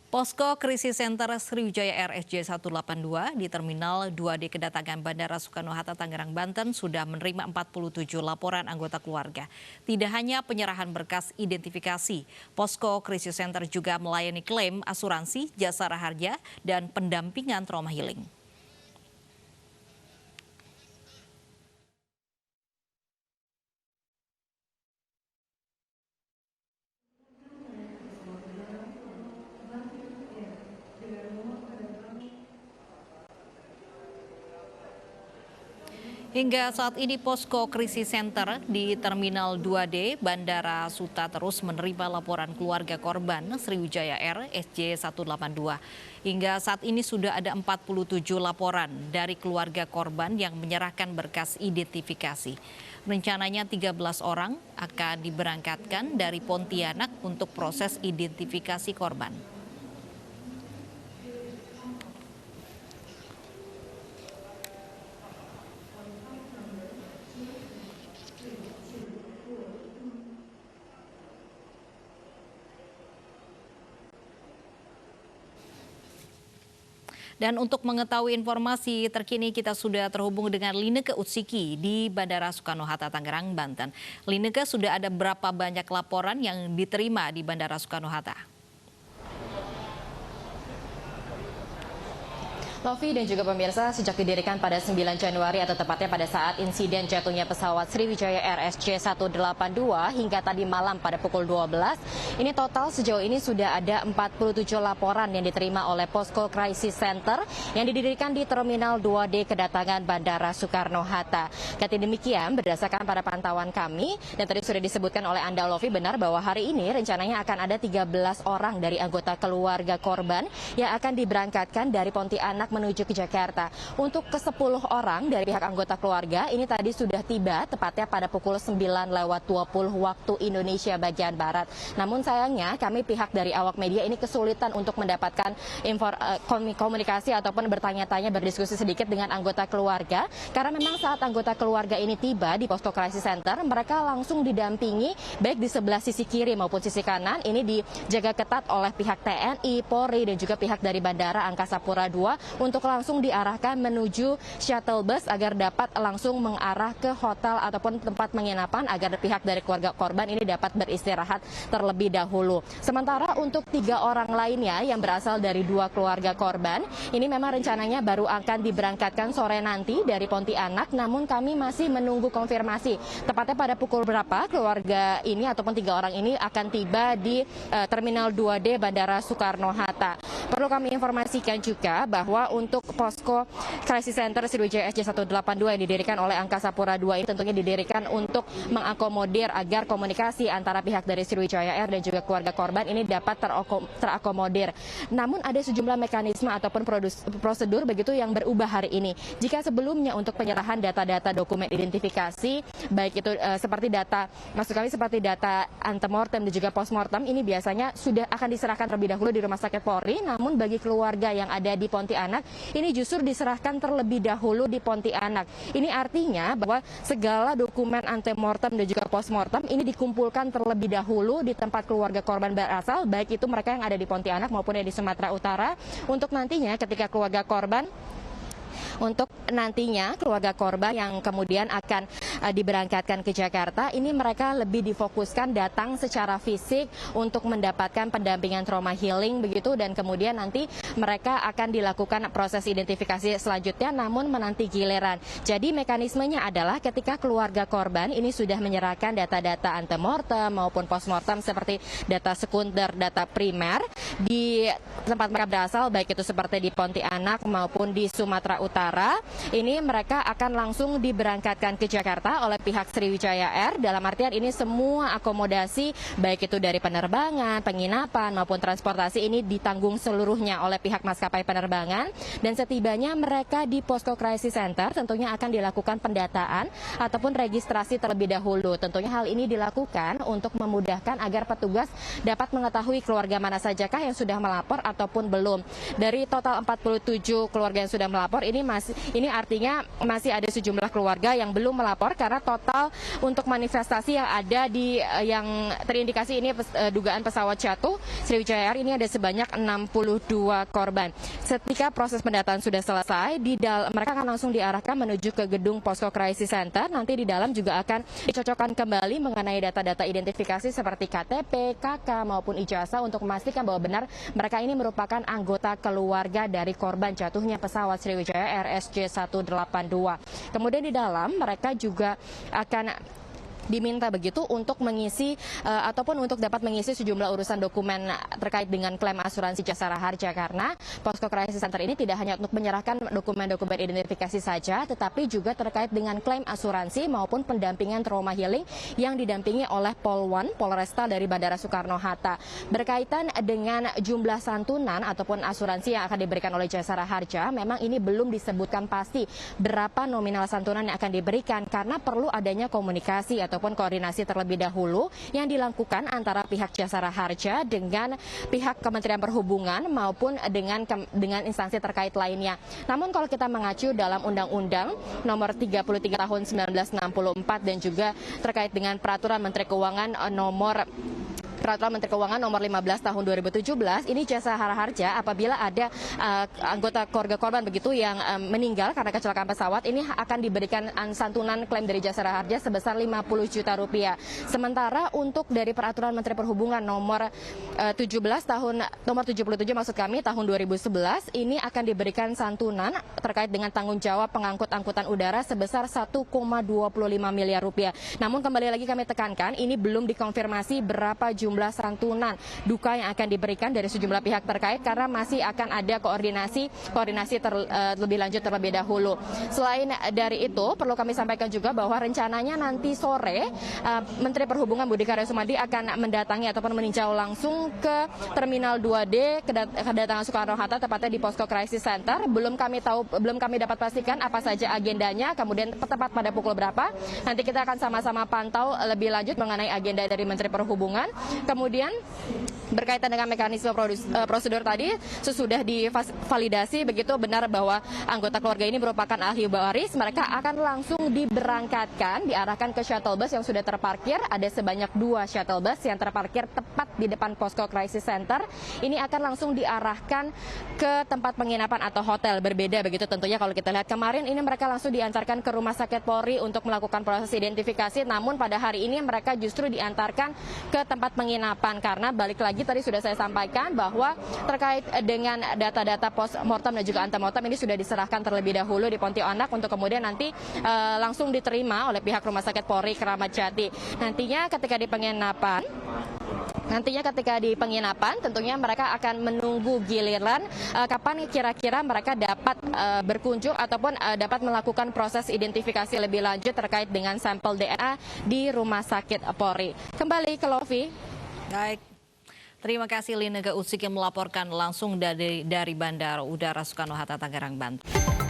Posko Krisis Center Sriwijaya RSJ 182 di Terminal 2D kedatangan Bandara Soekarno-Hatta, Tangerang, Banten sudah menerima 47 laporan anggota keluarga. Tidak hanya penyerahan berkas identifikasi, Posko Krisis Center juga melayani klaim asuransi, jasa raharja, dan pendampingan trauma healing. Hingga saat ini Posko Krisis Center di Terminal 2D Bandara Suta terus menerima laporan keluarga korban Sriwijaya Air SJ182. Hingga saat ini sudah ada 47 laporan dari keluarga korban yang menyerahkan berkas identifikasi. Rencananya 13 orang akan diberangkatkan dari Pontianak untuk proses identifikasi korban. Dan untuk mengetahui informasi terkini kita sudah terhubung dengan Lineke Utsiki di Bandara Soekarno-Hatta, Tangerang, Banten. Lineke, sudah ada berapa banyak laporan yang diterima di Bandara Soekarno-Hatta? Lovi dan juga pemirsa, sejak didirikan pada 9 Januari atau tepatnya pada saat insiden jatuhnya pesawat Sriwijaya Air SJ182 hingga tadi malam pada pukul 12, ini total sejauh ini sudah ada 47 laporan yang diterima oleh Posko Crisis Center yang didirikan di Terminal 2D kedatangan Bandara Soekarno-Hatta. Kata demikian, berdasarkan pada pantauan kami, dan tadi sudah disebutkan oleh Anda Lovi, benar bahwa hari ini rencananya akan ada 13 orang dari anggota keluarga korban yang akan diberangkatkan dari Pontianak menuju ke Jakarta. Untuk ke-10 orang dari pihak anggota keluarga ini tadi sudah tiba tepatnya pada pukul 9:20 waktu Indonesia bagian Barat. Namun sayangnya kami pihak dari awak media ini kesulitan untuk mendapatkan komunikasi ataupun bertanya-tanya, berdiskusi sedikit dengan anggota keluarga, karena memang saat anggota keluarga ini tiba di Posko Crisis Center, mereka langsung didampingi baik di sebelah sisi kiri maupun sisi kanan ini dijaga ketat oleh pihak TNI, Polri, dan juga pihak dari Bandara Angkasa Pura II untuk langsung diarahkan menuju shuttle bus agar dapat langsung mengarah ke hotel ataupun tempat penginapan agar pihak dari keluarga korban ini dapat beristirahat terlebih dahulu. Sementara untuk 3 orang lainnya yang berasal dari 2 keluarga korban, ini memang rencananya baru akan diberangkatkan sore nanti dari Pontianak, namun kami masih menunggu konfirmasi tepatnya pada pukul berapa keluarga ini ataupun 3 orang ini akan tiba di Terminal 2D Bandara Soekarno-Hatta. Perlu kami informasikan juga bahwa untuk Posko Crisis Center Sriwijaya SJ182 yang didirikan oleh Angkasa Pura II ini tentunya didirikan untuk mengakomodir agar komunikasi antara pihak dari Sriwijaya Air dan juga keluarga korban ini dapat terakomodir. Namun ada sejumlah mekanisme ataupun prosedur begitu yang berubah hari ini. Jika sebelumnya untuk penyerahan data-data dokumen identifikasi, baik itu seperti data, maksud kami seperti data antemortem dan juga postmortem, ini biasanya sudah akan diserahkan terlebih dahulu di Rumah Sakit Polri. Namun bagi keluarga yang ada di Pontianak, ini justru diserahkan terlebih dahulu di Pontianak. Ini artinya bahwa segala dokumen antemortem dan juga postmortem ini dikumpulkan terlebih dahulu di tempat keluarga korban berasal, baik itu mereka yang ada di Pontianak maupun yang di Sumatera Utara, untuk nantinya ketika keluarga korban yang kemudian akan diberangkatkan ke Jakarta, ini mereka lebih difokuskan datang secara fisik untuk mendapatkan pendampingan trauma healing begitu, dan kemudian nanti mereka akan dilakukan proses identifikasi selanjutnya namun menanti giliran. Jadi mekanismenya adalah ketika keluarga korban ini sudah menyerahkan data-data antemortem maupun postmortem seperti data sekunder, data primer di tempat mereka berasal, baik itu seperti di Pontianak maupun di Sumatera Utara, ini mereka akan langsung diberangkatkan ke Jakarta oleh pihak Sriwijaya Air. Dalam artian ini semua akomodasi baik itu dari penerbangan, penginapan maupun transportasi ini ditanggung seluruhnya oleh pihak maskapai penerbangan. Dan setibanya mereka di Posko Crisis Center tentunya akan dilakukan pendataan ataupun registrasi terlebih dahulu. Tentunya hal ini dilakukan untuk memudahkan agar petugas dapat mengetahui keluarga mana sajakah yang sudah melapor ataupun belum. Dari total 47 keluarga yang sudah melapor, ini artinya masih ada sejumlah keluarga yang belum melapor karena total untuk manifestasi yang ada di yang terindikasi ini dugaan pesawat jatuh Sriwijaya Air ini ada sebanyak 62 korban. Ketika proses pendataan sudah selesai, mereka akan langsung diarahkan menuju ke gedung Posko Crisis Center. Nanti di dalam juga akan dicocokkan kembali mengenai data-data identifikasi seperti KTP, KK maupun ijazah untuk memastikan bahwa benar mereka ini merupakan anggota keluarga dari korban jatuhnya pesawat Sriwijaya Air SJ182. Kemudian di dalam mereka juga akan diminta begitu untuk mengisi ataupun untuk dapat mengisi sejumlah urusan dokumen terkait dengan klaim asuransi jasara harja, karena Posko Crisis Center ini tidak hanya untuk menyerahkan dokumen-dokumen identifikasi saja, tetapi juga terkait dengan klaim asuransi maupun pendampingan trauma healing yang didampingi oleh Polwan, Polresta dari Bandara Soekarno-Hatta. Berkaitan dengan jumlah santunan ataupun asuransi yang akan diberikan oleh jasara harja, memang ini belum disebutkan pasti berapa nominal santunan yang akan diberikan karena perlu adanya komunikasi ataupun koordinasi terlebih dahulu yang dilakukan antara pihak jasara harja dengan pihak Kementerian Perhubungan maupun dengan instansi terkait lainnya. Namun kalau kita mengacu dalam Undang-Undang Nomor 33 Tahun 1964 dan juga terkait dengan Peraturan Menteri Keuangan Nomor 15 tahun 2017, ini jasara harja apabila ada anggota keluarga korban begitu yang meninggal karena kecelakaan pesawat, ini akan diberikan santunan klaim dari jasara harja sebesar 50 juta rupiah. Sementara untuk dari Peraturan Menteri Perhubungan nomor 77 maksud kami tahun 2011, ini akan diberikan santunan terkait dengan tanggung jawab pengangkut angkutan udara sebesar 1,25 miliar rupiah. Namun kembali lagi kami tekankan, ini belum dikonfirmasi berapa jumlah santunan duka yang akan diberikan dari sejumlah pihak terkait karena masih akan ada koordinasi lebih lanjut terlebih dahulu. Selain dari itu, perlu kami sampaikan juga bahwa rencananya nanti sore Menteri Perhubungan Budi Karya Sumadi akan mendatangi ataupun meninjau langsung ke Terminal 2D kedatangan Soekarno-Hatta, tepatnya di Posko Crisis Center. Belum kami dapat pastikan apa saja agendanya, kemudian tepat pada pukul berapa. Nanti kita akan sama-sama pantau lebih lanjut mengenai agenda dari Menteri Perhubungan. Kemudian berkaitan dengan mekanisme prosedur tadi sesudah divalidasi begitu benar bahwa anggota keluarga ini merupakan ahli waris, mereka akan langsung diarahkan ke shuttle bus yang sudah terparkir. Ada sebanyak 2 shuttle bus yang terparkir tepat di depan Posko Crisis Center. Ini akan langsung diarahkan ke tempat penginapan atau hotel berbeda begitu tentunya. Kalau kita lihat kemarin ini mereka langsung diantarkan ke Rumah Sakit Polri untuk melakukan proses identifikasi, namun pada hari ini mereka justru diantarkan ke tempat penginapan karena balik lagi tadi sudah saya sampaikan bahwa terkait dengan data-data post-mortem dan juga antemortem ini sudah diserahkan terlebih dahulu di Pontianak untuk kemudian nanti langsung diterima oleh pihak Rumah Sakit Polri Kramat Jati. Nantinya ketika di penginapan tentunya mereka akan menunggu giliran kapan kira-kira mereka dapat berkunjung ataupun dapat melakukan proses identifikasi lebih lanjut terkait dengan sampel DNA di Rumah Sakit Polri. Kembali ke Lovi. Baik. Terima kasih Linega Usik yang melaporkan langsung dari Bandara Udara Soekarno-Hatta, Tangerang, Banten.